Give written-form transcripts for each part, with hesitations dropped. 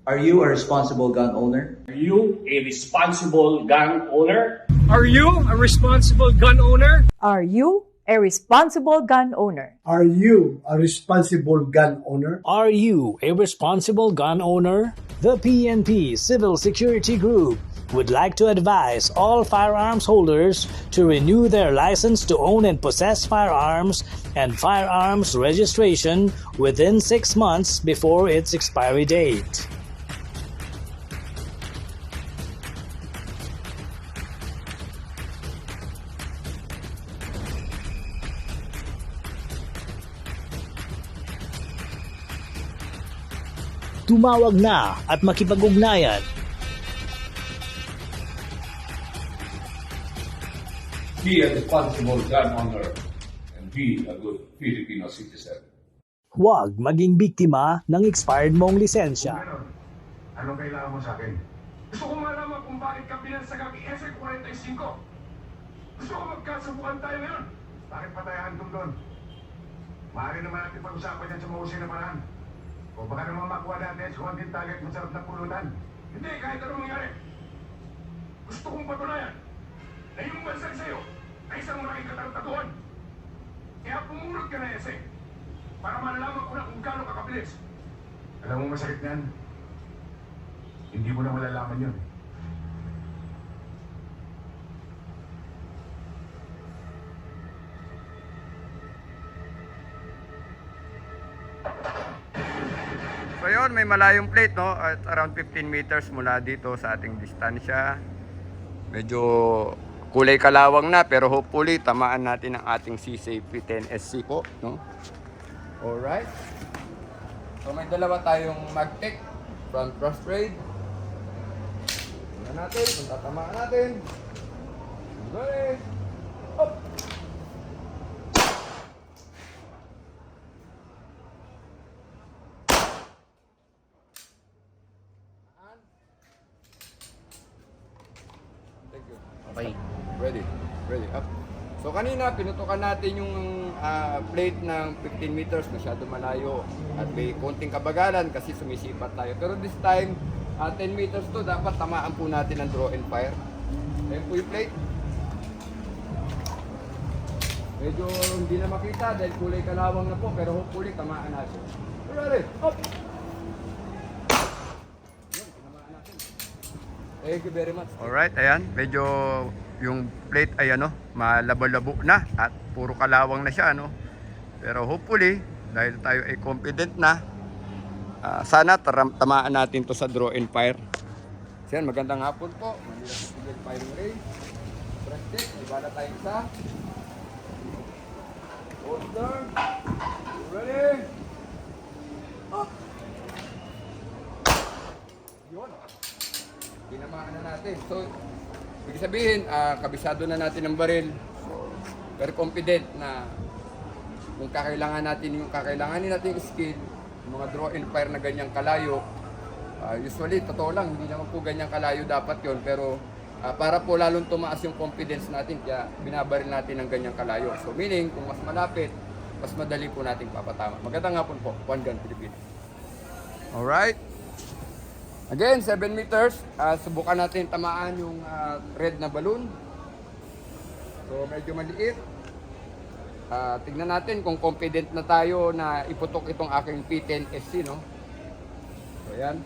Are you a responsible gun owner? Are you a responsible gun owner? Are you a responsible gun owner? Are you a responsible gun owner? Are you a responsible gun owner? Are you a responsible gun owner? The PNP Civil Security Group would like to advise all firearms holders to renew their license to own and possess firearms and firearms registration within 6 months before its expiry date. Tumawag na at makipag-ugnayan. Be a responsible gun owner and be a good Filipino citizen. Huwag maging biktima ng expired mong lisensya. Anong kailangan mo sa akin? Gusto ko malaman kung bakit ka binansagang SR-45. Gusto ko magkasubukan tayo ngayon. Bakit pa tayo hantong doon? Maaari naman natin pag-usapan yan sa mahusay na paraan. O baka naman makuha natin sa konting target masarap na pulutan. Hindi, kahit anong mangyari. Gusto kong patunayan na yung bansag sa'yo ay isang malaking kataruntaduhan. Kaya pumulot ka na ese para malalaman ko na kung gaano kakabilis. Alam mo masakit na yan? Hindi mo na malalaman yun. So yun, may malayong plate, no? At around 15 meters mula dito sa ating distansya. Medyo kulay kalawang na, pero hopefully tamaan natin ang ating C-Safety 10SC po, no? Alright. So may dalawa tayong Magtech front cross trade. Tingnan natin kung tatamaan natin. Okay. Up. Thank you. Okay. Ready. Up. So kanina pinutukan natin yung plate ng 15 meters, masyado malayo at may konting kabagalan kasi sumisipat tayo. Pero this time, 10 meters to, dapat tamaan po natin ang draw and fire. Ayan po yung plate. Medyo hindi na makita dahil kulay kalawang na po, pero hopefully tamaan natin. Ready. Up. Yun, tinamaan natin. Thank you very much. Alright, ayan. Medyo yung plate ay malabo-labo na at puro kalawang na siya, no? Pero hopefully, dahil tayo ay confident na, sana tamaan natin to sa draw and fire. So yan, magandang hapon po. Manila Civil Firing Range. Press check, ibala tayo sa holster. Ready? Up! Yun. Tinamaan na natin. So, ibig sabihin, kabisado na natin ang baril. Pero confident na kung kakailanganin natin yung skill, yung mga draw and fire na ganyang kalayo, usually, totoo lang, hindi naman po ganyang kalayo dapat yon, pero para po lalong tumaas yung confidence natin, kaya binabaril natin ng ganyang kalayo. So meaning, kung mas malapit, mas madali po natin papatama. Magandang hapon po, One Gun Philippines. Alright. Again, 7 meters. Subukan natin tamaan yung red na balloon. So, medyo maliit. Tignan natin kung confident na tayo na iputok itong aking P10SC, no? So, ayan.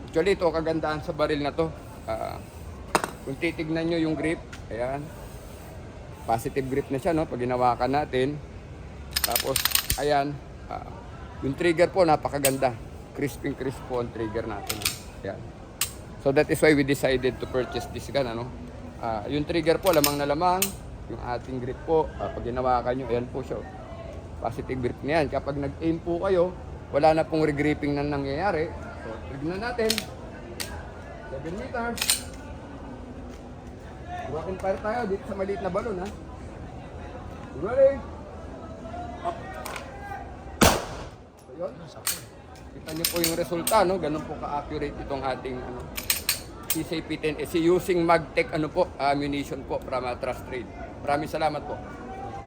Actually, ito kagandahan sa baril na to. Kung titignan nyo yung grip, ayan. Positive grip na siya, no? Pag ginawakan natin. Tapos, ayan. Yung trigger po, napakaganda. Crisping crisp po ang trigger natin. Ayan. So that is why we decided to purchase this gun. Yung trigger po, lamang na lamang. Yung ating grip po, pag ginawakan nyo, ayan po siya. Positive grip na yan. Kapag nag-aim po kayo, wala na pong regripping na nangyayari. So, tignan natin. 7 meters. Draw and fire tayo dito sa maliit na balon, ha. Ready? Up. So, yun. Kita nyo po yung resulta, no? Ganun po ka-accurate itong ating C-Safety 10SC using Magtech ammunition po from Trust Trade. Maraming salamat po.